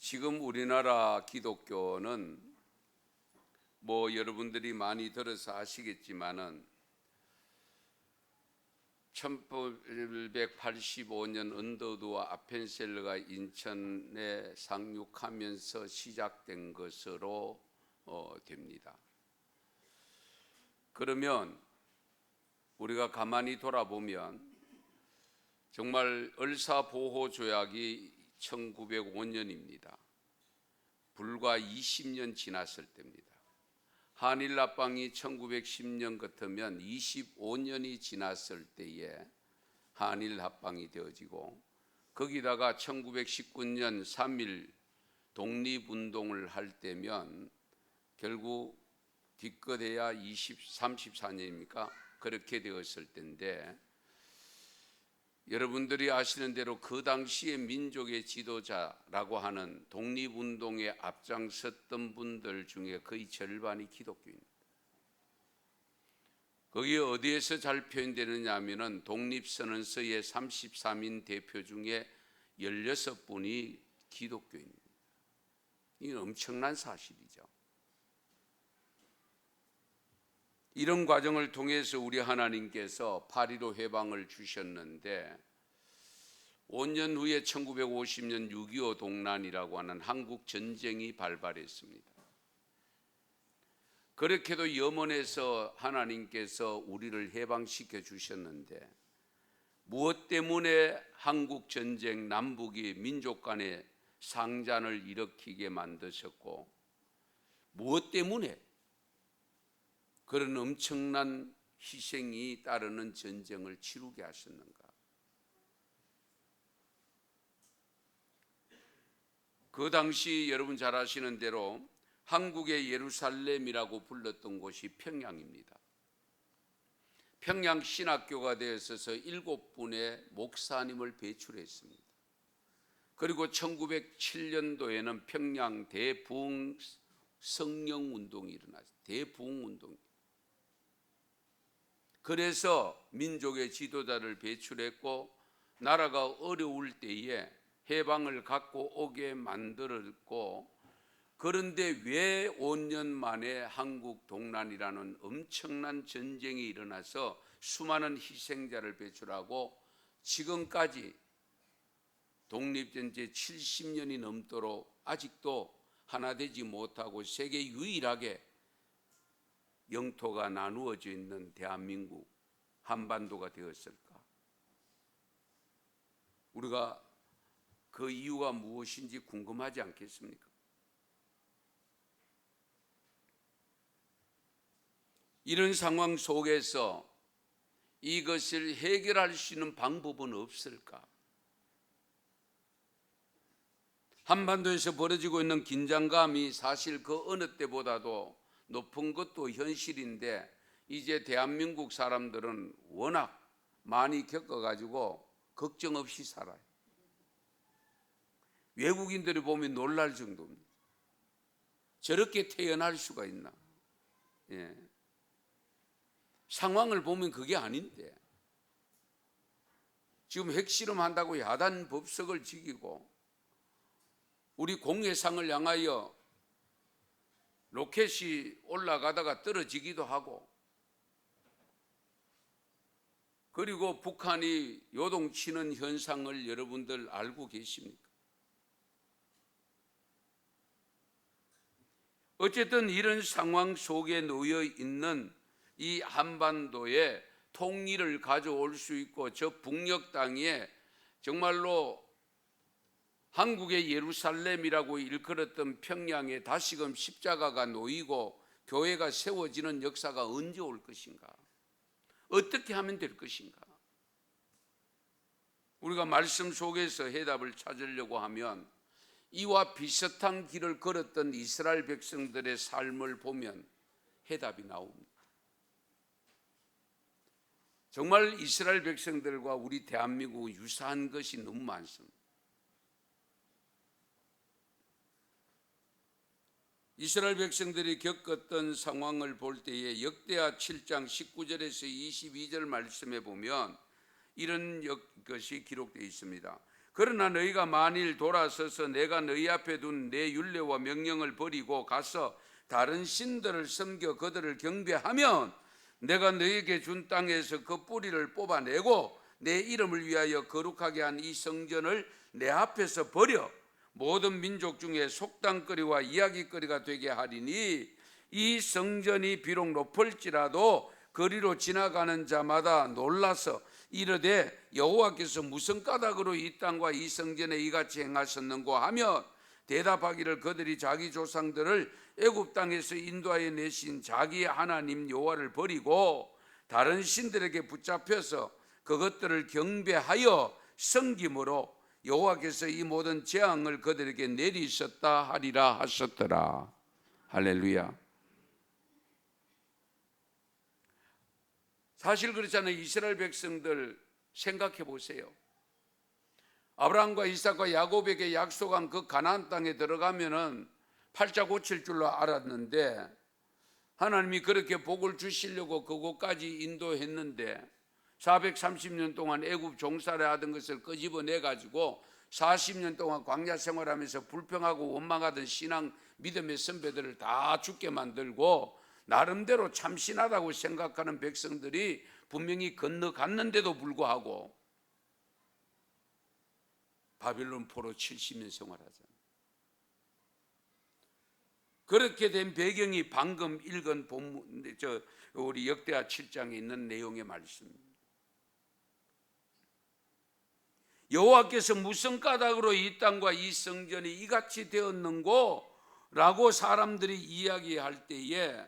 지금 우리나라 기독교는 여러분들이 많이 들어서 아시겠지만은 1885년 언더우드와 아펜셀러가 인천에 상륙하면서 시작된 것으로 됩니다. 그러면 우리가 가만히 돌아보면 정말 을사보호조약이 1905년입니다. 불과 20년 지났을 때입니다. 한일합방이 1910년 같으면 25년이 지났을 때에 한일합방이 되어지고, 거기다가 1919년 3.1 독립운동을 할 때면 결국 뒤끝에야 34년입니까? 그렇게 되었을 때인데, 여러분들이 아시는 대로 그 당시에 민족의 지도자라고 하는 독립운동에 앞장섰던 분들 중에 거의 절반이 기독교입니다. 거기에 어디에서 잘 표현되느냐 하면은 독립선언서의 33인 대표 중에 16분이 기독교인입니다. 이건 엄청난 사실이죠. 이런 과정을 통해서 우리 하나님께서 8.15 해방을 주셨는데, 5년 후에 1950년 6.25 동란이라고 하는 한국 전쟁이 발발했습니다. 그렇게도 염원해서 하나님께서 우리를 해방시켜 주셨는데, 무엇 때문에 한국 전쟁, 남북이 민족 간의 상잔을 일으키게 만드셨고, 무엇 때문에 그런 엄청난 희생이 따르는 전쟁을 치르게 하셨는가? 그 당시 여러분 잘 아시는 대로 한국의 예루살렘이라고 불렀던 곳이 평양입니다. 평양 신학교가 되어서 7분의 목사님을 배출했습니다. 그리고 1907년도에는 평양 대부흥 성령운동이 일어났어요. 대부흥운동이. 그래서 민족의 지도자를 배출했고, 나라가 어려울 때에 해방을 갖고 오게 만들었고, 그런데 왜 5년 만에 한국 동란이라는 엄청난 전쟁이 일어나서 수많은 희생자를 배출하고 지금까지 독립된 지 70년이 넘도록 아직도 하나 되지 못하고 세계 유일하게 영토가 나누어져 있는 대한민국 한반도가 되었을까? 우리가 그 이유가 무엇인지 궁금하지 않겠습니까? 이런 상황 속에서 이것을 해결할 수 있는 방법은 없을까? 한반도에서 벌어지고 있는 긴장감이 사실 그 어느 때보다도 높은 것도 현실인데, 이제 대한민국 사람들은 워낙 많이 겪어가지고 걱정 없이 살아요. 외국인들이 보면 놀랄 정도입니다. 저렇게 태어날 수가 있나? 상황을 보면 그게 아닌데, 지금 핵실험 한다고 야단 법석을 지키고 우리 공해상을 향하여 로켓이 올라가다가 떨어지기도 하고, 그리고 북한이 요동치는 현상을 여러분들 알고 계십니까? 어쨌든 이런 상황 속에 놓여 있는 이 한반도에 통일을 가져올 수 있고, 저 북녘 땅에 정말로 한국의 예루살렘이라고 일컬었던 평양에 다시금 십자가가 놓이고 교회가 세워지는 역사가 언제 올 것인가? 어떻게 하면 될 것인가? 우리가 말씀 속에서 해답을 찾으려고 하면 이와 비슷한 길을 걸었던 이스라엘 백성들의 삶을 보면 해답이 나옵니다. 정말 이스라엘 백성들과 우리 대한민국은 유사한 것이 너무 많습니다. 이스라엘 백성들이 겪었던 상황을 볼 때에 역대하 7장 19절에서 22절 말씀에 보면 이런 것이 기록되어 있습니다. 그러나 너희가 만일 돌아서서 내가 너희 앞에 둔 내 율례와 명령을 버리고 가서 다른 신들을 섬겨 그들을 경배하면 내가 너희에게 준 땅에서 그 뿌리를 뽑아내고 내 이름을 위하여 거룩하게 한 이 성전을 내 앞에서 버려 모든 민족 중에 속담거리와 이야기거리가 되게 하리니 이 성전이 비록 높을지라도 거리로 지나가는 자마다 놀라서 이르되 여호와께서 무슨 까닭으로 이 땅과 이 성전에 이같이 행하셨는고 하며 대답하기를 그들이 자기 조상들을 애굽 땅에서 인도하여 내신 자기 하나님 여호와를 버리고 다른 신들에게 붙잡혀서 그것들을 경배하여 섬김으로 여호와께서 이 모든 재앙을 그들에게 내리셨다 하리라 하셨더라. 할렐루야. 사실 그렇잖아요. 이스라엘 백성들 생각해 보세요. 아브라함과 이삭과 야곱에게 약속한 그 가나안 땅에 들어가면은 팔자 고칠 줄로 알았는데 하나님이 그렇게 복을 주시려고 그곳까지 인도했는데 430년 동안 애굽 종살이 하던 것을 끄집어내 가지고 40년 동안 광야 생활하면서 불평하고 원망하던 신앙 믿음의 선배들을 다 죽게 만들고 나름대로 참신하다고 생각하는 백성들이 분명히 건너갔는데도 불구하고 바빌론 포로 70년 생활하잖아요. 그렇게 된 배경이 방금 읽은 본문, 우리 역대하 7장에 있는 내용의 말씀입니다. 여호와께서 무슨 까닭으로 이 땅과 이 성전이 이같이 되었는고? 라고 사람들이 이야기할 때에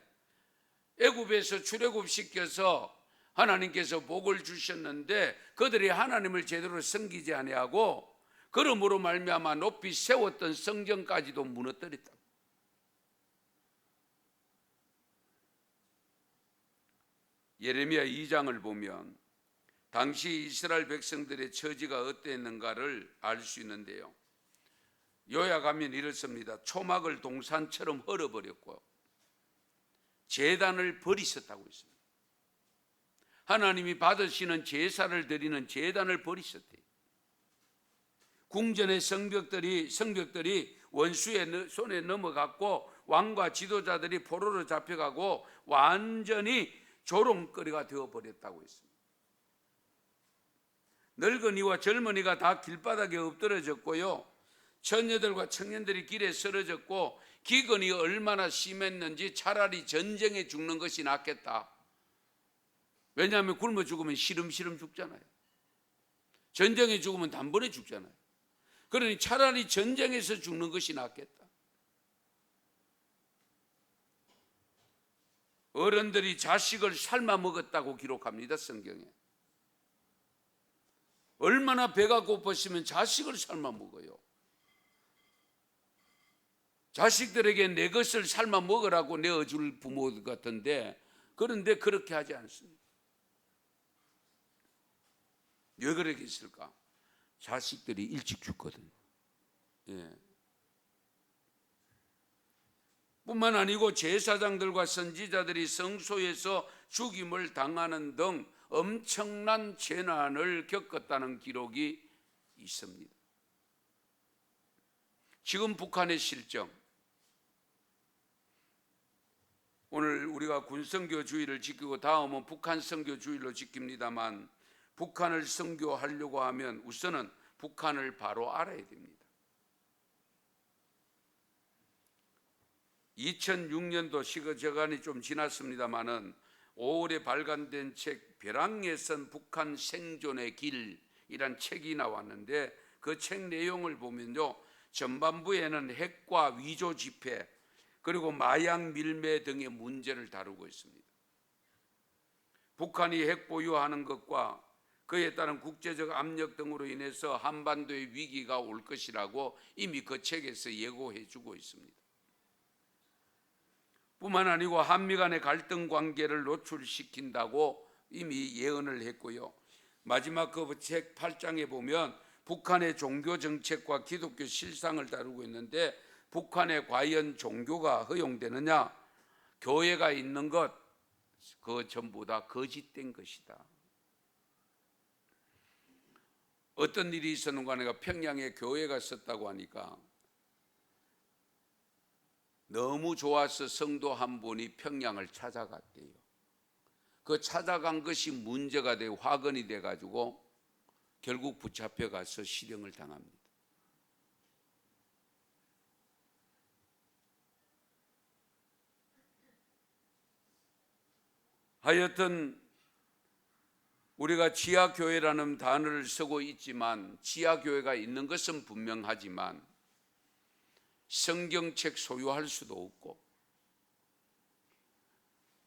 애굽에서 출애굽시켜서 하나님께서 복을 주셨는데 그들이 하나님을 제대로 섬기지 아니하고 그러므로 말미암아 높이 세웠던 성전까지도 무너뜨렸다. 예레미야 2장을 보면 당시 이스라엘 백성들의 처지가 어땠는가를 알 수 있는데요. 요약하면 이렇습니다. 초막을 동산처럼 헐어버렸고 제단을 버리셨다고 했습니다. 하나님이 받으시는 제사를 드리는 제단을 버리셨대요. 궁전의 성벽들이 원수의 손에 넘어갔고 왕과 지도자들이 포로로 잡혀가고 완전히 조롱거리가 되어버렸다고 했습니다. 늙은이와 젊은이가 다 길바닥에 엎드러졌고요. 처녀들과 청년들이 길에 쓰러졌고 기근이 얼마나 심했는지 차라리 전쟁에 죽는 것이 낫겠다. 왜냐하면 굶어 죽으면 시름시름 죽잖아요. 전쟁에 죽으면 단번에 죽잖아요. 그러니 차라리 전쟁에서 죽는 것이 낫겠다. 어른들이 자식을 삶아 먹었다고 기록합니다. 성경에. 얼마나 배가 고팠으면 자식을 삶아 먹어요. 자식들에게 내 것을 삶아 먹으라고 내어줄 부모 같은데 그런데 그렇게 하지 않습니다. 왜 그렇게 했을까? 자식들이 일찍 죽거든요. 예. 뿐만 아니고 제사장들과 선지자들이 성소에서 죽임을 당하는 등 엄청난 재난을 겪었다는 기록이 있습니다. 지금 북한의 실정, 오늘 우리가 군선교주의를 지키고 다음은 북한 선교주의로 지킵니다만 북한을 선교하려고 하면 우선은 북한을 바로 알아야 됩니다. 2006년도 시간이 좀 지났습니다마는 5월에 발간된 책 벼랑에선 북한 생존의 길이란 책이 나왔는데 그 책 내용을 보면요, 전반부에는 핵과 위조 지폐 그리고 마약 밀매 등의 문제를 다루고 있습니다. 북한이 핵 보유하는 것과 그에 따른 국제적 압력 등으로 인해서 한반도의 위기가 올 것이라고 이미 그 책에서 예고해 주고 있습니다. 뿐만 아니고 한미 간의 갈등 관계를 노출시킨다고 이미 예언을 했고요. 마지막 그 책 8장에 보면 북한의 종교 정책과 기독교 실상을 다루고 있는데 북한에 과연 종교가 허용되느냐? 교회가 있는 것, 그거 전부 다 거짓된 것이다. 어떤 일이 있었는가 내가 평양에 교회가 있었다고 하니까 너무 좋아서 성도 한 분이 평양을 찾아갔대요. 그 찾아간 것이 문제가 되고 화근이 돼가지고 결국 붙잡혀 가서 실형을 당합니다. 하여튼 우리가 지하교회라는 단어를 쓰고 있지만 지하교회가 있는 것은 분명하지만 성경책 소유할 수도 없고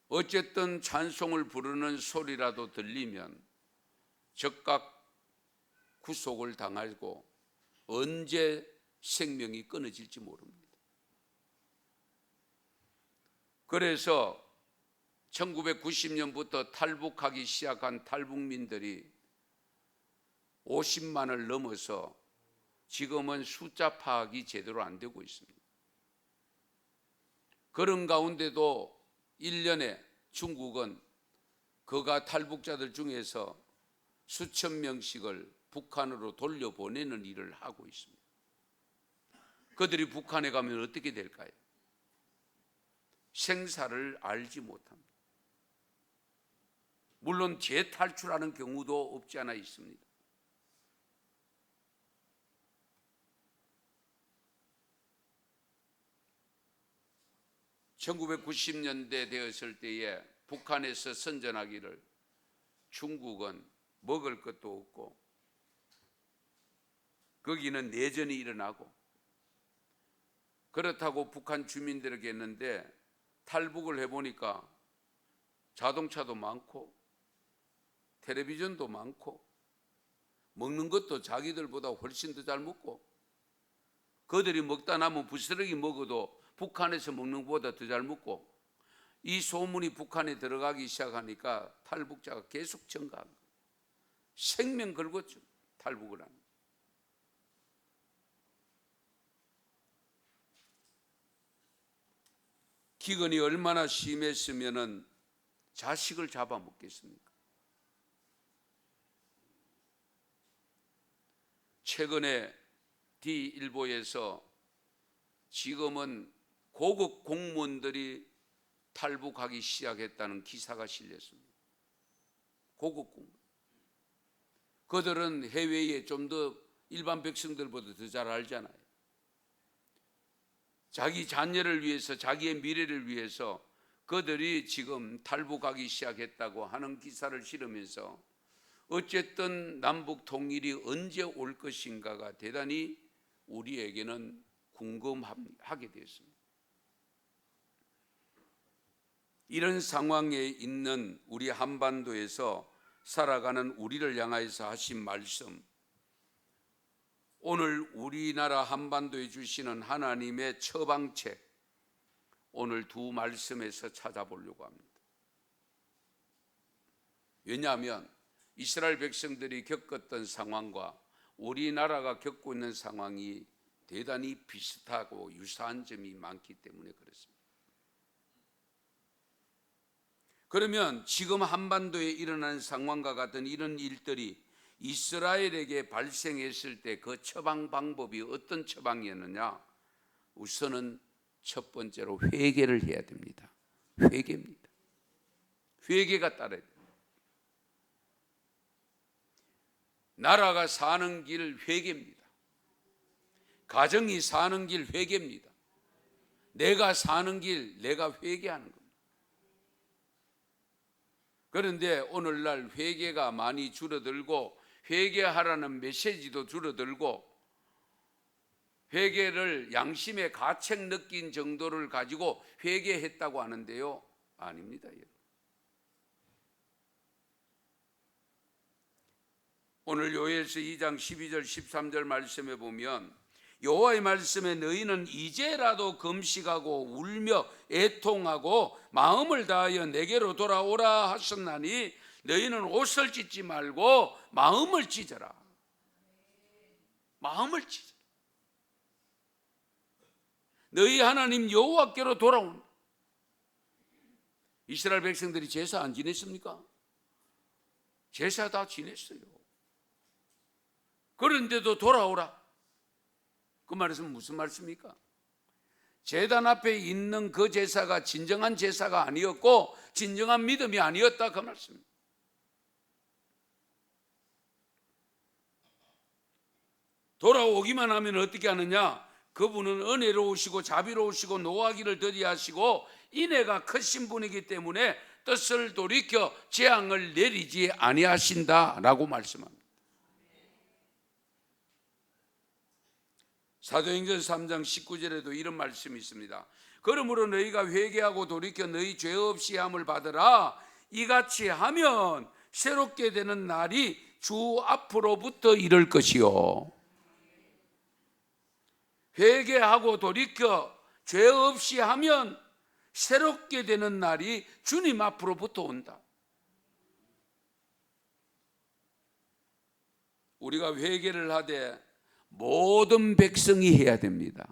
어쨌든 찬송을 부르는 소리라도 들리면 즉각 구속을 당하고 언제 생명이 끊어질지 모릅니다. 그래서 1990년부터 탈북하기 시작한 탈북민들이 50만을 넘어서 지금은 숫자 파악이 제대로 안 되고 있습니다. 그런 가운데도 1년에 중국은 그가 탈북자들 중에서 수천 명씩을 북한으로 돌려보내는 일을 하고 있습니다. 그들이 북한에 가면 어떻게 될까요? 생사를 알지 못합니다. 물론 재탈출하는 경우도 없지 않아 있습니다. (1990년대) 되었을 때에 북한에서 선전하기를 중국은 먹을 것도 없고 거기는 내전이 일어나고 그렇다고 북한 주민들에게 했는데 탈북을 해보니까 자동차도 많고 텔레비전도 많고 먹는 것도 자기들보다 훨씬 더 잘 먹고 그들이 먹다 남은 부스러기 먹어도 북한에서 먹는 것보다 더 잘 먹고 이 소문이 북한에 들어가기 시작하니까 탈북자가 계속 증가한 거예요. 생명 걸고 탈북을 하는 거예요. 기근이 얼마나 심했으면 자식을 잡아먹겠습니까? 최근에 D일보에서 지금은 고급 공무원들이 탈북하기 시작했다는 기사가 실렸습니다. 고급 공무원. 그들은 해외에 좀 더 일반 백성들보다 더 잘 알잖아요. 자기 자녀를 위해서 자기의 미래를 위해서 그들이 지금 탈북하기 시작했다고 하는 기사를 실으면서 어쨌든 남북 통일이 언제 올 것인가가 대단히 우리에게는 궁금하게 되었습니다. 이런 상황에 있는 우리 한반도에서 살아가는 우리를 향하여서 하신 말씀, 오늘 우리나라 한반도에 주시는 하나님의 처방책, 오늘 두 말씀에서 찾아보려고 합니다. 왜냐하면 이스라엘 백성들이 겪었던 상황과 우리나라가 겪고 있는 상황이 대단히 비슷하고 유사한 점이 많기 때문에 그렇습니다. 그러면 지금 한반도에 일어나는 상황과 같은 이런 일들이 이스라엘에게 발생했을 때 그 처방 방법이 어떤 처방이었느냐? 우선은 첫 번째로 회개를 해야 됩니다. 회개입니다. 회개가 따라야 됩니다. 나라가 사는 길 회개입니다. 가정이 사는 길 회개입니다. 내가 사는 길 내가 회개하는 겁니다. 그런데 오늘날 회개가 많이 줄어들고 회개하라는 메시지도 줄어들고 회개를 양심의 가책 느낀 정도를 가지고 회개했다고 하는데요, 아닙니다. 오늘 요엘서 2장 12절 13절 말씀에 보면 여호와의 말씀에 너희는 이제라도 금식하고 울며 애통하고 마음을 다하여 내게로 돌아오라 하셨나니 너희는 옷을 찢지 말고 마음을 찢어라. 마음을 찢어라. 너희 하나님 여호와께로 돌아온. 이스라엘 백성들이 제사 안 지냈습니까? 제사 다 지냈어요. 그런데도 돌아오라. 그 말씀은 무슨 말씀입니까? 제단 앞에 있는 그 제사가 진정한 제사가 아니었고 진정한 믿음이 아니었다, 그 말씀입니다. 돌아오기만 하면 어떻게 하느냐? 그분은 은혜로우시고 자비로우시고 노하기를 더디하시고 인애가 크신 분이기 때문에 뜻을 돌이켜 재앙을 내리지 아니하신다라고 말씀합니다. 사도행전 3장 19절에도 이런 말씀이 있습니다. 그러므로 너희가 회개하고 돌이켜 너희 죄 없이 함을 받으라. 이같이 하면 새롭게 되는 날이 주 앞으로부터 이를 것이요. 회개하고 돌이켜 죄 없이 하면 새롭게 되는 날이 주님 앞으로부터 온다. 우리가 회개를 하되 모든 백성이 해야 됩니다.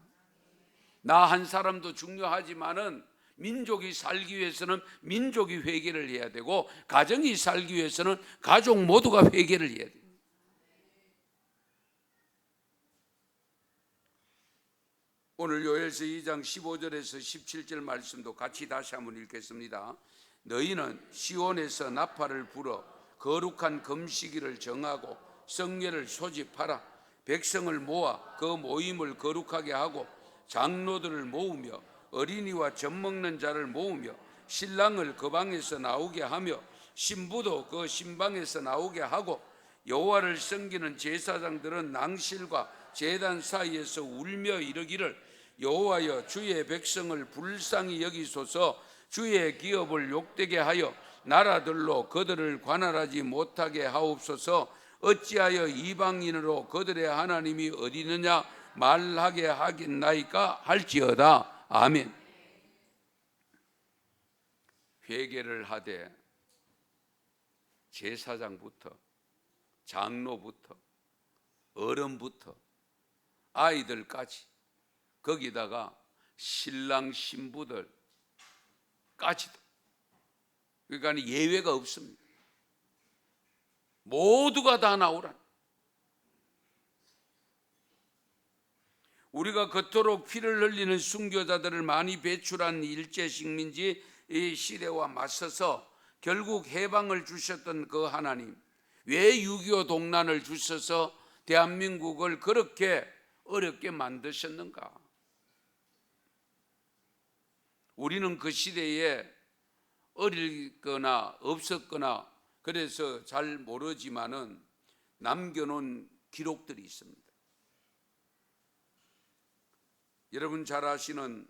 나 한 사람도 중요하지만은 민족이 살기 위해서는 민족이 회개를 해야 되고 가정이 살기 위해서는 가족 모두가 회개를 해야 됩니다. 오늘 요엘서 2장 15절에서 17절 말씀도 같이 다시 한번 읽겠습니다. 너희는 시온에서 나팔을 불어 거룩한 금식일을 정하고 성례를 소집하라. 백성을 모아 그 모임을 거룩하게 하고 장로들을 모으며 어린이와 젖 먹는 자를 모으며 신랑을 그 방에서 나오게 하며 신부도 그 신방에서 나오게 하고 여호와를 섬기는 제사장들은 낭실과 제단 사이에서 울며 이르기를 여호와여 주의 백성을 불쌍히 여기소서. 주의 기업을 욕되게 하여 나라들로 그들을 관할하지 못하게 하옵소서. 어찌하여 이방인으로 그들의 하나님이 어디 있느냐 말하게 하겠나이까 할지어다. 아멘. 회개를 하되 제사장부터 장로부터 어른부터 아이들까지 거기다가 신랑 신부들까지도, 그러니까 예외가 없습니다. 모두가 다 나오라. 우리가 그토록 피를 흘리는 순교자들을 많이 배출한 일제식민지 이 시대와 맞서서 결국 해방을 주셨던 그 하나님, 왜 6.25 동란을 주셔서 대한민국을 그렇게 어렵게 만드셨는가? 우리는 그 시대에 어리거나 없었거나 그래서 잘 모르지만은 남겨놓은 기록들이 있습니다. 여러분 잘 아시는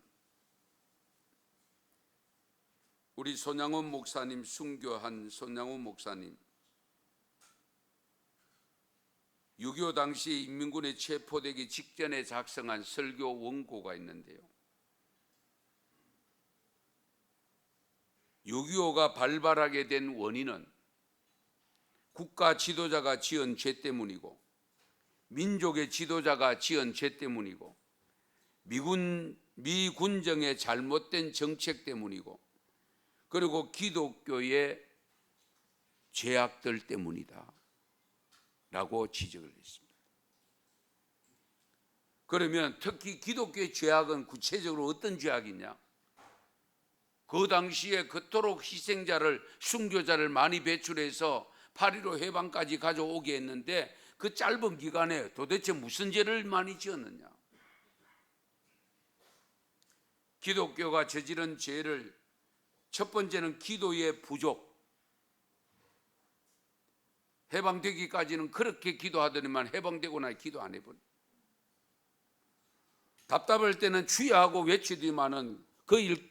우리 손양원 목사님, 순교한 손양원 목사님, 6.25 당시에 인민군에 체포되기 직전에 작성한 설교 원고가 있는데요, 6.25가 발발하게 된 원인은 국가 지도자가 지은 죄 때문이고 민족의 지도자가 지은 죄 때문이고 미군정의 잘못된 정책 때문이고 그리고 기독교의 죄악들 때문이다 라고 지적을 했습니다. 그러면 특히 기독교의 죄악은 구체적으로 어떤 죄악이냐? 그 당시에 그토록 희생자를, 순교자를 많이 배출해서 8.15 해방까지 가져오게 했는데 그 짧은 기간에 도대체 무슨 죄를 많이 지었느냐? 기독교가 저지른 죄를 첫 번째는 기도의 부족. 해방되기까지는 그렇게 기도하더니만 해방되고 나서 기도 안 해버려. 답답할 때는 주야 하고 외치더니만은 그 일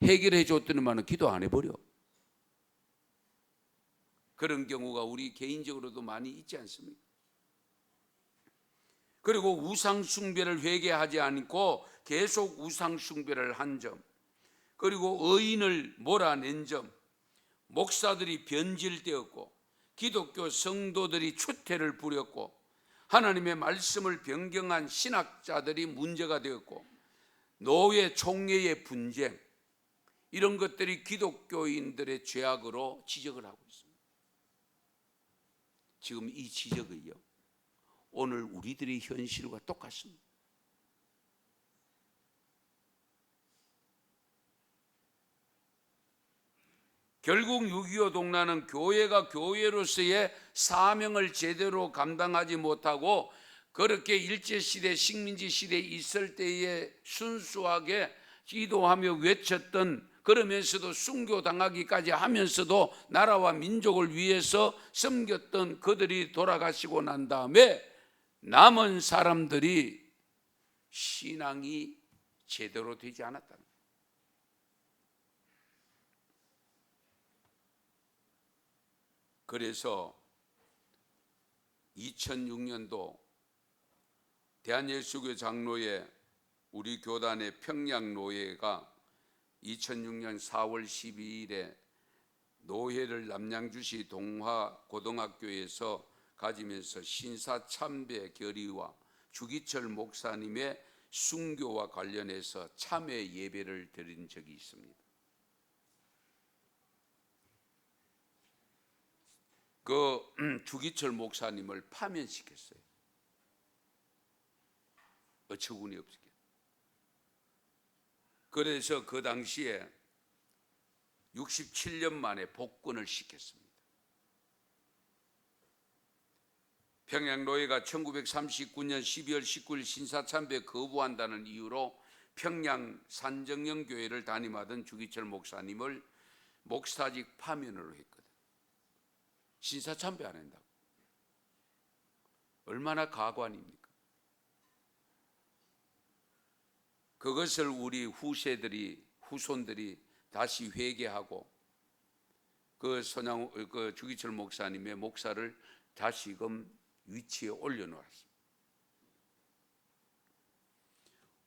해결해 줬더니만은 기도 안 해버려. 그런 경우가 우리 개인적으로도 많이 있지 않습니까? 그리고 우상 숭배를 회개하지 않고 계속 우상 숭배를 한 점, 그리고 의인을 몰아낸 점, 목사들이 변질되었고 기독교 성도들이 추태를 부렸고 하나님의 말씀을 변경한 신학자들이 문제가 되었고 노예 총회의 분쟁, 이런 것들이 기독교인들의 죄악으로 지적을 하고 있습니다. 지금 이 지적을요 오늘 우리들의 현실과 똑같습니다. 결국 6.25 동란은 교회가 교회로서의 사명을 제대로 감당하지 못하고 그렇게 일제시대 식민지 시대에 있을 때에 순수하게 기도하며 외쳤던, 그러면서도 순교당하기까지 하면서도 나라와 민족을 위해서 섬겼던 그들이 돌아가시고 난 다음에 남은 사람들이 신앙이 제대로 되지 않았다는 거예요. 그래서 2006년도 대한예수교 장로회 우리 교단의 평양노회가 2006년 4월 12일에 노회를 남양주시 동화고등학교에서 가지면서 신사참배 결의와 주기철 목사님의 순교와 관련해서 참회 예배를 드린 적이 있습니다. 그 주기철 목사님을 파면시켰어요. 어처구니 없게. 그래서 그 당시에 67년 만에 복권을 시켰습니다. 평양노회가 1939년 12월 19일 신사참배 거부한다는 이유로 평양 산정영교회를 담임하던 주기철 목사님을 목사직 파면으로 했거든. 신사참배 안 한다고. 얼마나 가관입니까? 그것을 우리 후손들이 다시 회개하고 그 주기철 목사님의 목사를 다시금 위치에 올려놓았습니다.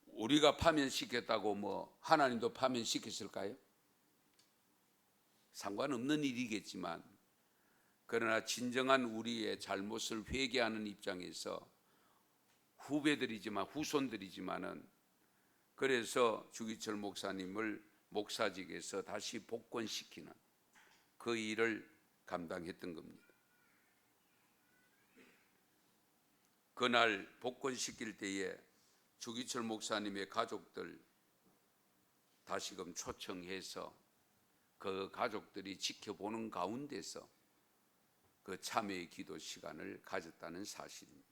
우리가 파면시켰다고 하나님도 파면시켰을까요? 상관없는 일이겠지만, 그러나 진정한 우리의 잘못을 회개하는 입장에서 후손들이지만은 그래서 주기철 목사님을 목사직에서 다시 복권시키는 그 일을 감당했던 겁니다. 그날 복권시킬 때에 주기철 목사님의 가족들 다시금 초청해서 그 가족들이 지켜보는 가운데서 그 참회의 기도 시간을 가졌다는 사실입니다.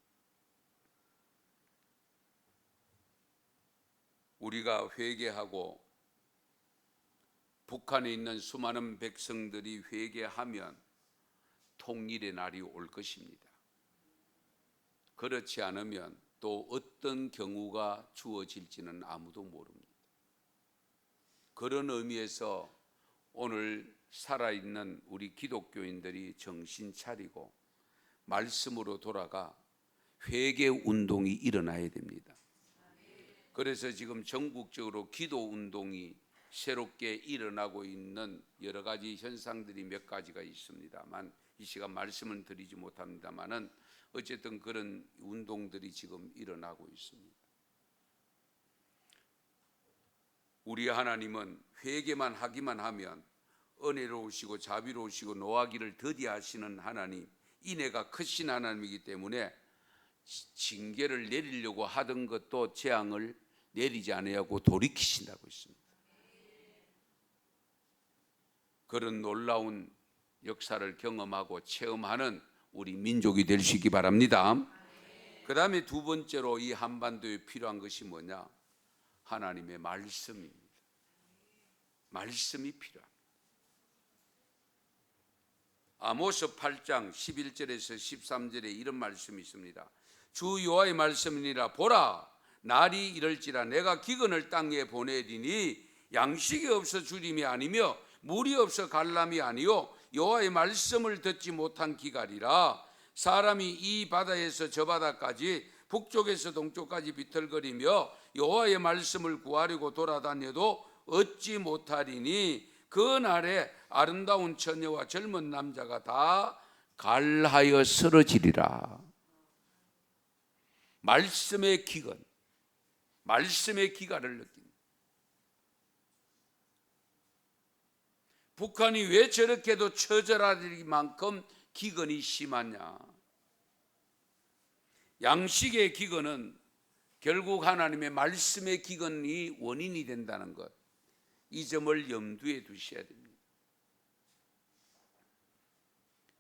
우리가 회개하고 북한에 있는 수많은 백성들이 회개하면 통일의 날이 올 것입니다. 그렇지 않으면 또 어떤 경우가 주어질지는 아무도 모릅니다. 그런 의미에서 오늘 살아있는 우리 기독교인들이 정신 차리고 말씀으로 돌아가 회개 운동이 일어나야 됩니다. 그래서 지금 전국적으로 기도 운동이 새롭게 일어나고 있는 여러 가지 현상들이 몇 가지가 있습니다만, 이 시간 말씀을 드리지 못합니다만은 어쨌든 그런 운동들이 지금 일어나고 있습니다. 우리 하나님은 회개만 하기만 하면 은혜로우시고 자비로우시고 노하기를 더디하시는 하나님, 인애가 크신 하나님이기 때문에 징계를 내리려고 하던 것도 재앙을 내리지 않으려고 돌이키신다고 했습니다. 그런 놀라운 역사를 경험하고 체험하는 우리 민족이 될 수 있기 바랍니다. 그 다음에 두 번째로 이 한반도에 필요한 것이 뭐냐? 하나님의 말씀입니다. 말씀이 필요합니다. 아모스 8장 11절에서 13절에 이런 말씀이 있습니다. 주 여호와의 말씀이니라. 보라, 날이 이럴지라 내가 기근을 땅에 보내리니 양식이 없어 주림이 아니며 물이 없어 갈람이 아니요 여호와의 말씀을 듣지 못한 기갈이라. 사람이 이 바다에서 저 바다까지 북쪽에서 동쪽까지 비틀거리며 여호와의 말씀을 구하려고 돌아다녀도 얻지 못하리니 그 날에 아름다운 처녀와 젊은 남자가 다 갈하여 쓰러지리라. 말씀의 기근, 말씀의 기갈을 느낀다. 북한이 왜 저렇게도 처절할 만큼 기근이 심하냐? 양식의 기근은 결국 하나님의 말씀의 기근이 원인이 된다는 것, 이 점을 염두에 두셔야 됩니다.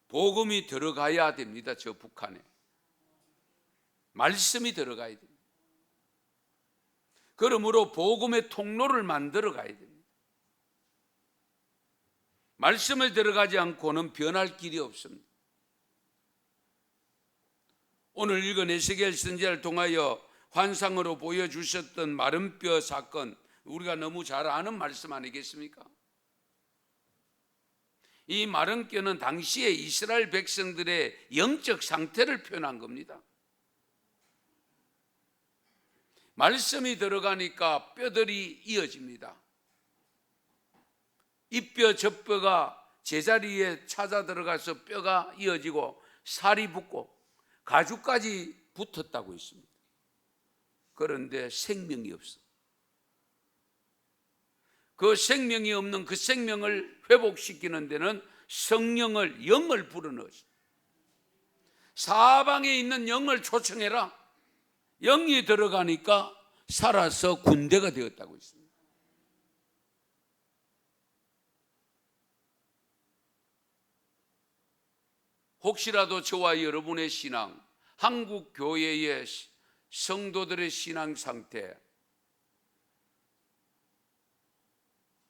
복음이 들어가야 됩니다. 저 북한에 말씀이 들어가야 됩니다. 그러므로 복음의 통로를 만들어 가야 됩니다. 말씀을 들어가지 않고는 변할 길이 없습니다. 오늘 읽은 에스겔 선지자를 통하여 환상으로 보여주셨던 마른 뼈 사건, 우리가 너무 잘 아는 말씀 아니겠습니까? 이 마른 뼈는 당시에 이스라엘 백성들의 영적 상태를 표현한 겁니다. 말씀이 들어가니까 뼈들이 이어집니다. 이 뼈 저 뼈가 제자리에 찾아 들어가서 뼈가 이어지고 살이 붙고 가죽까지 붙었다고 했습니다. 그런데 생명이 없어. 그 생명이 없는 그 생명을 회복시키는 데는 성령을, 영을 불어넣었어요. 사방에 있는 영을 초청해라. 영이 들어가니까 살아서 군대가 되었다고 했습니다. 혹시라도 저와 여러분의 신앙, 한국 교회의 성도들의 신앙 상태,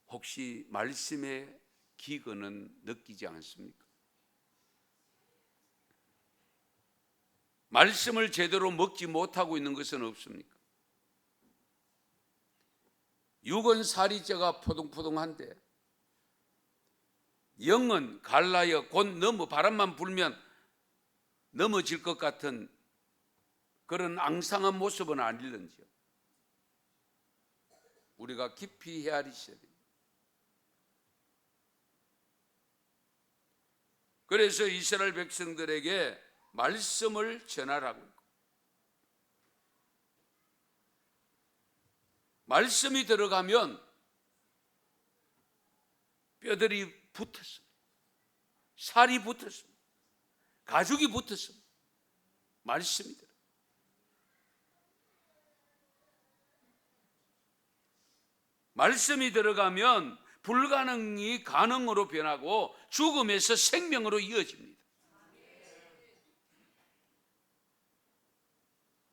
혹시 말씀의 기근은 느끼지 않습니까? 말씀을 제대로 먹지 못하고 있는 것은 없습니까? 육은 살이죄가 포동포동한데 영은 갈라여 곧 바람만 불면 넘어질 것 같은 그런 앙상한 모습은 아닐는지요. 우리가 깊이 헤아리셔야 됩니다. 그래서 이스라엘 백성들에게 말씀을 전하라고 했고, 말씀이 들어가면 뼈들이 붙었습니다. 살이 붙었습니다. 가죽이 붙었습니다. 말씀이 들어가요. 말씀이 들어가면 불가능이 가능으로 변하고 죽음에서 생명으로 이어집니다.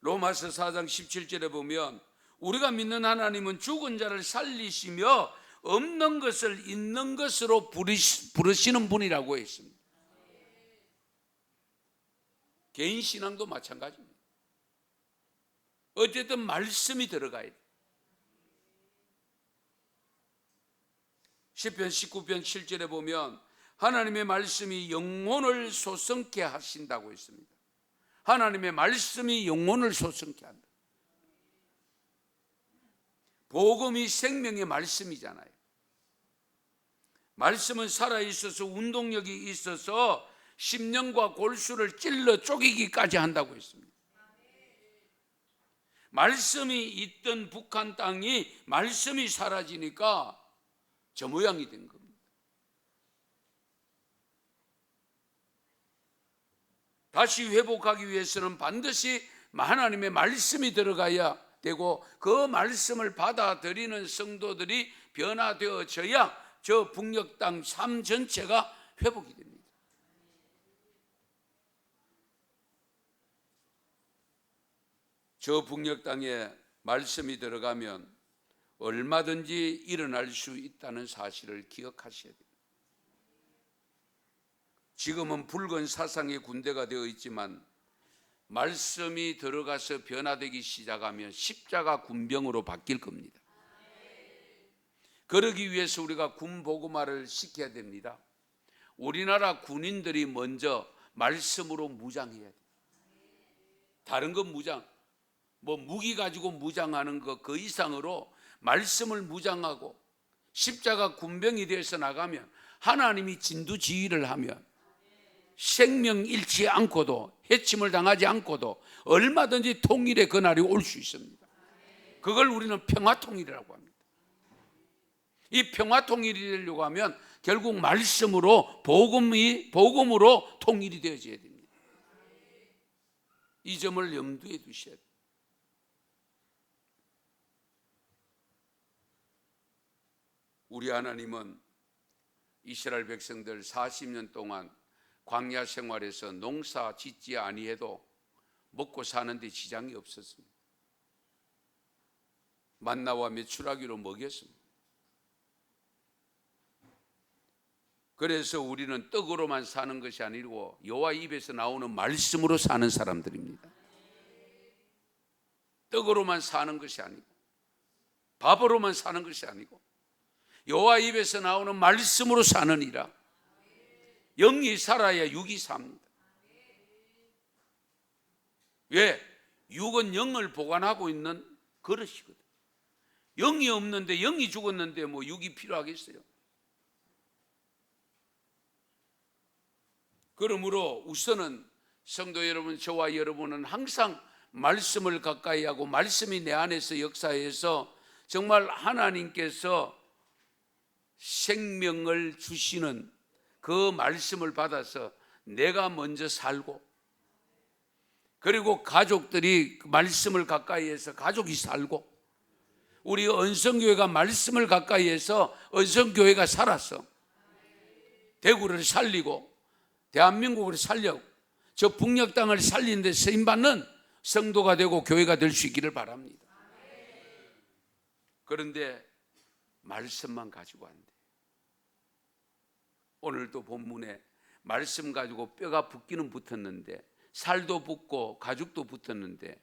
로마서 4장 17절에 보면 우리가 믿는 하나님은 죽은 자를 살리시며 없는 것을 있는 것으로 부르시는 분이라고 했습니다. 개인 신앙도 마찬가지입니다. 어쨌든 말씀이 들어가야 돼요. 시편 19편 7절에 보면 하나님의 말씀이 영혼을 소성케 하신다고 했습니다. 하나님의 말씀이 영혼을 소성케 한다. 복음이 생명의 말씀이잖아요. 말씀은 살아있어서 운동력이 있어서 심령과 골수를 찔러 쪼개기까지 한다고 했습니다. 말씀이 있던 북한 땅이 말씀이 사라지니까 저 모양이 된 겁니다. 다시 회복하기 위해서는 반드시 하나님의 말씀이 들어가야 되고 그 말씀을 받아들이는 성도들이 변화되어져야 저 북녘 땅 삶 전체가 회복이 됩니다. 저 북녘 땅에 말씀이 들어가면 얼마든지 일어날 수 있다는 사실을 기억하셔야 됩니다. 지금은 붉은 사상의 군대가 되어 있지만 말씀이 들어가서 변화되기 시작하면 십자가 군병으로 바뀔 겁니다. 그러기 위해서 우리가 군복음화를 시켜야 됩니다. 우리나라 군인들이 먼저 말씀으로 무장해야 돼요. 다른 건 무장, 무기 가지고 무장하는 것 그 이상으로 말씀을 무장하고 십자가 군병이 되어서 나가면 하나님이 진두지휘를 하면 생명 잃지 않고도 해침을 당하지 않고도 얼마든지 통일의 그날이 올 수 있습니다. 그걸 우리는 평화통일이라고 합니다. 이 평화통일이 되려고 하면 결국 말씀으로 복음으로 통일이 되어져야 됩니다. 이 점을 염두에 두셔야 돼요. 우리 하나님은 이스라엘 백성들 40년 동안 광야 생활에서 농사 짓지 아니해도 먹고 사는데 지장이 없었습니다. 만나와 메추라기로 먹였습니다. 그래서 우리는 떡으로만 사는 것이 아니고 여호와 입에서 나오는 말씀으로 사는 사람들입니다. 떡으로만 사는 것이 아니고 밥으로만 사는 것이 아니고 여호와 입에서 나오는 말씀으로 사느니라. 영이 살아야 육이 삽니다. 왜? 육은 영을 보관하고 있는 그릇이거든. 영이 없는데, 영이 죽었는데 뭐 육이 필요하겠어요? 그러므로 우선은 성도 여러분, 저와 여러분은 항상 말씀을 가까이 하고 말씀이 내 안에서 역사해서 정말 하나님께서 생명을 주시는 그 말씀을 받아서 내가 먼저 살고, 그리고 가족들이 그 말씀을 가까이 해서 가족이 살고, 우리 언성교회가 말씀을 가까이 해서 언성교회가 살아서 대구를 살리고 대한민국을 살려고 저 북녘 땅을 살리는 데 쓰임받는 성도가 되고 교회가 될 수 있기를 바랍니다. 그런데 말씀만 가지고 안 돼. 오늘도 본문에 말씀 가지고 뼈가 붙기는 붙었는데, 살도 붙고 가죽도 붙었는데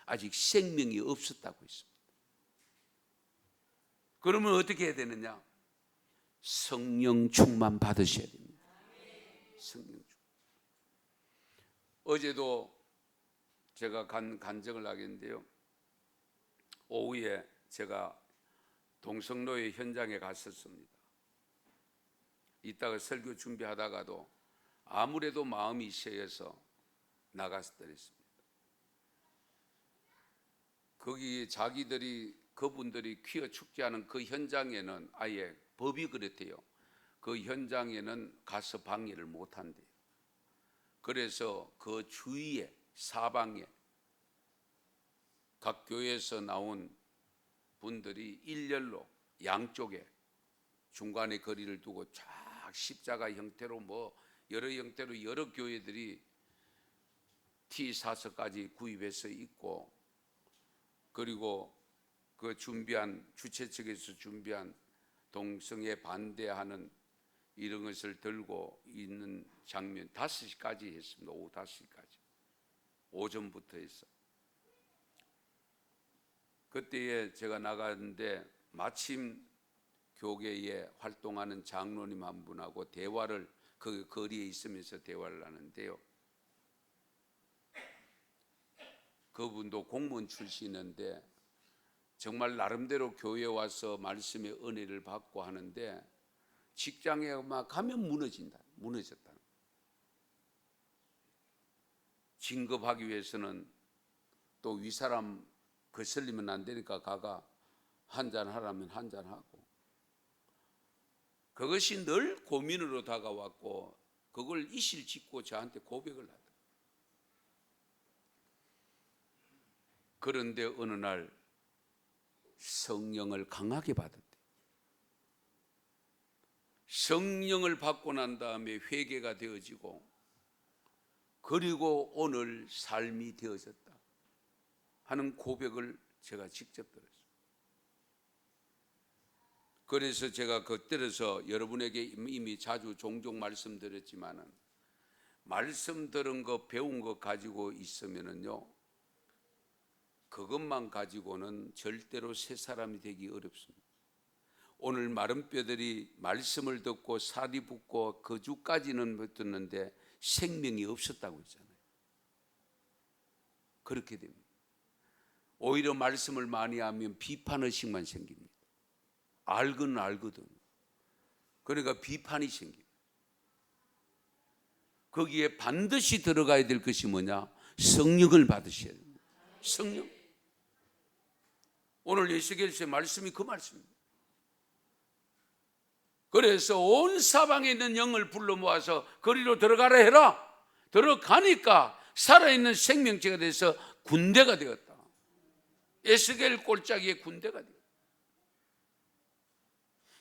아직 생명이 없었다고 했습니다. 그러면 어떻게 해야 되느냐? 성령 충만 받으셔야 됩니다. 성령 충만. 어제도 제가 간증을 하겠는데요, 오후에 제가 동성로의 현장에 갔었습니다. 이따가 설교 준비하다가도 아무래도 마음이 쇠해서 나갔더랬습니다. 거기 그분들이 퀴어 축제하는 그 현장에는 아예 법이 그랬대요. 그 현장에는 가서 방해를 못한대요. 그래서 그 주위에 사방에 각 교회에서 나온 분들이 일렬로 양쪽에 중간에 거리를 두고 쫙 십자가 형태로 뭐 여러 형태로 여러 교회들이 T4서까지 구입해서 있고, 그리고 그 주최 측에서 준비한 동성애 반대하는 이런 것을 들고 있는 장면 5시까지 했습니다. 오후 5시까지. 오전부터 했어. 그때에 제가 나갔는데 마침 교계에 활동하는 장로님 한 분하고 대화를, 그 거리에 있으면서 대화를 하는데요, 그분도 공무원 출신인데 정말 나름대로 교회에 와서 말씀의 은혜를 받고 하는데 직장에 막 가면 무너졌다. 진급하기 위해서는 또 윗사람 거슬리면 안 되니까 가가 한잔 하라면 한잔 하고, 그것이 늘 고민으로 다가왔고 그걸 이실 짓고 저한테 고백을 하더라고요. 그런데 어느 날 성령을 강하게 받았대. 성령을 받고 난 다음에 회개가 되어지고, 그리고 오늘 삶이 되어졌다 하는 고백을 제가 직접 들었어요. 그래서 제가 그때로서 여러분에게 이미 자주 종종 말씀드렸지만은, 말씀 들은 거 배운 거 가지고 있으면은요, 그것만 가지고는 절대로 새 사람이 되기 어렵습니다. 오늘 마른 뼈들이 말씀을 듣고 살이 붙고 그 주까지는 붙었는데 생명이 없었다고 했잖아요. 그렇게 됩니다. 오히려 말씀을 많이 하면 비판의식만 생깁니다. 알거든 알거든. 그러니까 비판이 생깁니다. 거기에 반드시 들어가야 될 것이 뭐냐? 성령을 받으셔야 됩니다. 성령. 오늘 예수께서의 말씀이 그 말씀입니다. 그래서 온 사방에 있는 영을 불러 모아서 거리로 들어가라 해라. 들어가니까 살아있는 생명체가 돼서 군대가 되었다. 에스겔 골짜기의 군대가 되었다.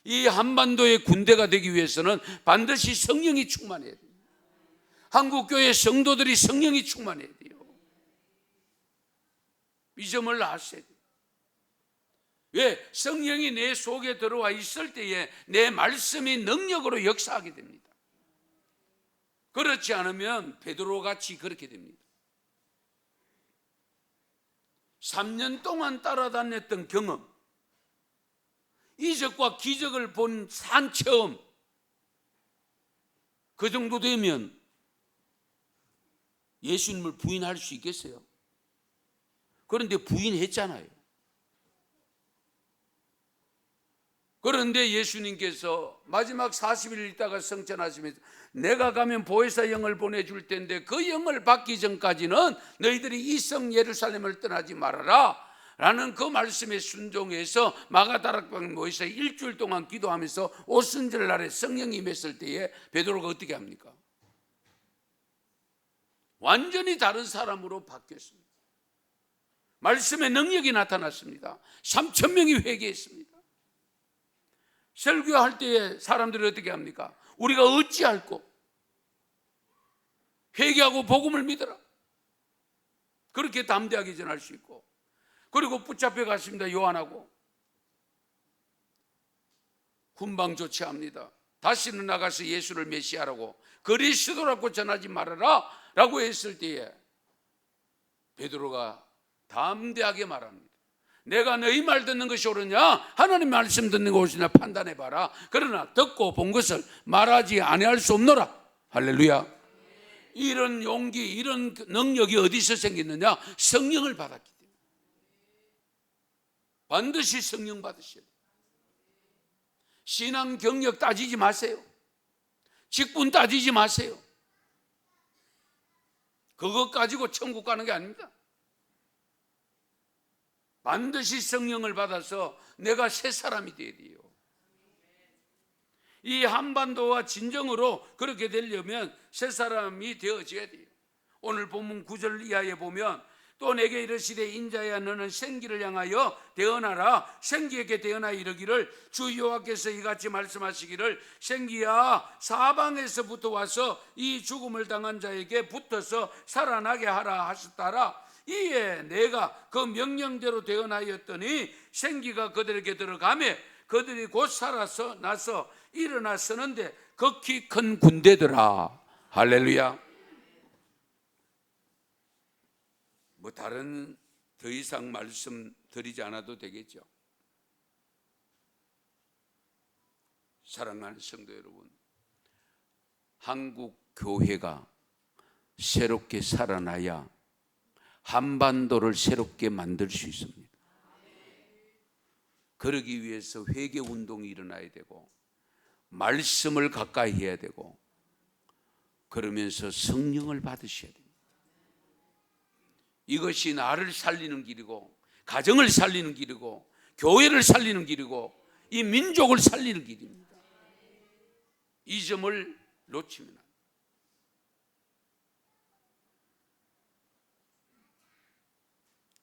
이 한반도의 군대가 되기 위해서는 반드시 성령이 충만해야 돼요. 한국교회 성도들이 성령이 충만해야 돼요. 이 점을 아셔야 돼요. 왜? 성령이 내 속에 들어와 있을 때에 내 말씀이 능력으로 역사하게 됩니다. 그렇지 않으면 베드로같이 그렇게 됩니다. 3년 동안 따라다녔던 경험, 이적과 기적을 본 산 체험, 그 정도 되면 예수님을 부인할 수 있겠어요? 그런데 부인했잖아요. 그런데 예수님께서 마지막 40일 있다가 성천하시면서 내가 가면 보혜사 영을 보내줄 텐데 그 영을 받기 전까지는 너희들이 이 성 예루살렘을 떠나지 말아라 라는 그 말씀에 순종해서 마가다락방에 모여서 일주일 동안 기도하면서 오순절 날에 성령이 임했을 때에 베드로가 어떻게 합니까? 완전히 다른 사람으로 바뀌었습니다. 말씀의 능력이 나타났습니다. 3,000명이 회개했습니다. 설교할 때에 사람들이 어떻게 합니까? 우리가 어찌할꼬? 회개하고 복음을 믿어라. 그렇게 담대하게 전할 수 있고, 그리고 붙잡혀 갔습니다. 요한하고 훈방 조치합니다. 다시는 나가서 예수를 메시아라고 그리스도라고 전하지 말아라 라고 했을 때에 베드로가 담대하게 말합니다. 내가 너희 말 듣는 것이 옳으냐 하나님 말씀 듣는 것이 옳으냐 판단해봐라. 그러나 듣고 본 것을 말하지 아니할 수 없노라. 할렐루야. 이런 용기, 이런 능력이 어디서 생겼느냐? 성령을 받았기 때문에. 반드시 성령 받으셔야 돼요. 신앙 경력 따지지 마세요. 직분 따지지 마세요. 그것 가지고 천국 가는 게 아닙니다. 반드시 성령을 받아서 내가 새 사람이 되어야 돼요. 이 한반도와 진정으로 그렇게 되려면 새 사람이 되어져야 돼요. 오늘 본문 9절 이하에 보면 또 내게 이르시되 인자야 너는 생기를 향하여 대언하라. 생기에게 대언하여 이르기를 주 여호와께서 이같이 말씀하시기를 생기야 사방에서부터 와서 이 죽음을 당한 자에게 붙어서 살아나게 하라 하셨다라. 이에 내가 그 명령대로 대언하였더니 생기가 그들에게 들어가매 그들이 곧 살아서 나서 일어나 서는데 극히 큰 군대더라. 할렐루야. 뭐 다른 더 이상 말씀 드리지 않아도 되겠죠. 사랑하는 성도 여러분, 한국 교회가 새롭게 살아나야 한반도를 새롭게 만들 수 있습니다. 그러기 위해서 회개 운동이 일어나야 되고 말씀을 가까이 해야 되고 그러면서 성령을 받으셔야 됩니다. 이것이 나를 살리는 길이고 가정을 살리는 길이고 교회를 살리는 길이고 이 민족을 살리는 길입니다. 이 점을 놓치면 안 돼요.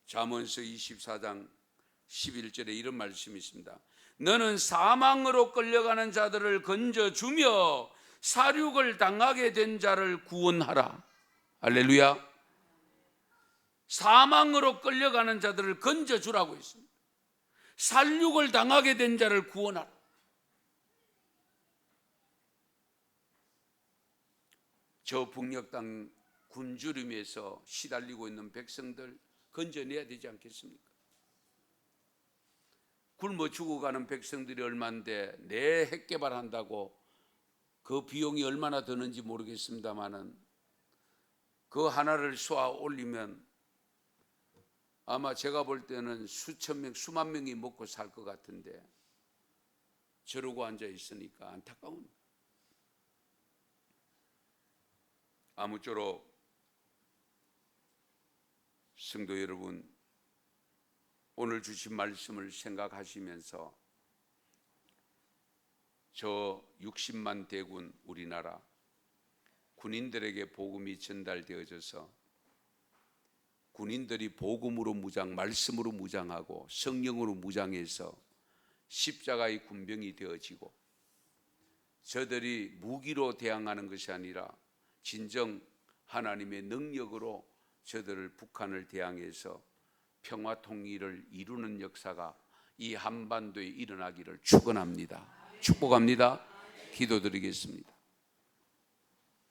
잠언서 24장 11절에 이런 말씀이 있습니다. 너는 사망으로 끌려가는 자들을 건져주며 사륙을 당하게 된 자를 구원하라. 할렐루야. 사망으로 끌려가는 자들을 건져주라고 했습니다. 살육을 당하게 된 자를 구원하라. 저 북녘 땅 굶주림에서 시달리고 있는 백성들 건져내야 되지 않겠습니까? 굶어 죽어가는 백성들이 얼마인데 내 핵개발한다고 그 비용이 얼마나 드는지 모르겠습니다만은 그 하나를 쏘아 올리면 아마 제가 볼 때는 수천 명, 수만 명이 먹고 살 것 같은데 저러고 앉아 있으니까 안타까운. 아무쪼록 성도 여러분, 오늘 주신 말씀을 생각하시면서 저 60만 대군 우리나라 군인들에게 복음이 전달되어져서 군인들이 복음으로 무장, 말씀으로 무장하고 성령으로 무장해서 십자가의 군병이 되어지고 저들이 무기로 대항하는 것이 아니라 진정 하나님의 능력으로 저들을 북한을 대항해서 평화 통일을 이루는 역사가 이 한반도에 일어나기를 축원합니다. 축복합니다. 기도드리겠습니다.